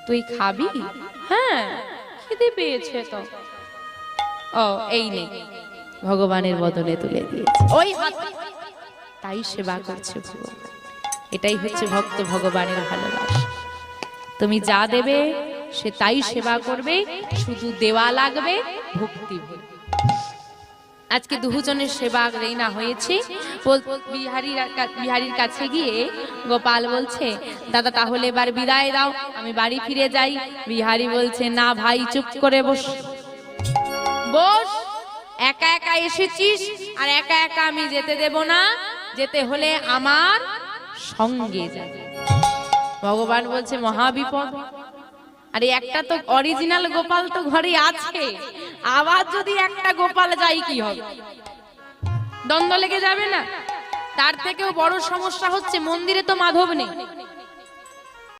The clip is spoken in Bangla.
তুই খাবি? হ্যাঁ, খিদে পেয়েছে তো। ও এই নে, ভগবানের বদনে তুলে দিয়েছে ওই হাত, তাই সেবা করছে ভগবান। এটাই হচ্ছে ভক্ত ভগবানের ভালোবাসা। তুমি যা দেবে সে তাই সেবা করবে, শুধু দেওয়া লাগবে ভক্তি। আজকে দুজনের সেবা রেনা হয়েছে। বিহারীর কাছে গিয়ে গোপাল বলছে, দাদা তাহলে এবার বিদায় দাও, আমি বাড়ি ফিরে যাই। বিহারী বলছে, না ভাই, চুপ করে বস বস, একা একা এসেছিস আর একা একা আমি যেতে দেব না, যেতে হলে আমার সঙ্গে যাবে। ভগবান বলছে, মহাবিপদ। আরে একটা তো অরিজিনাল গোপাল তো ঘরে আছে, আবার যদি একটা গোপাল যাই কি হবে? দ্বন্দ্ব লেগে যাবে না? তার থেকেও বড় সমস্যা হচ্ছে মন্দিরে তো মাধব নেই।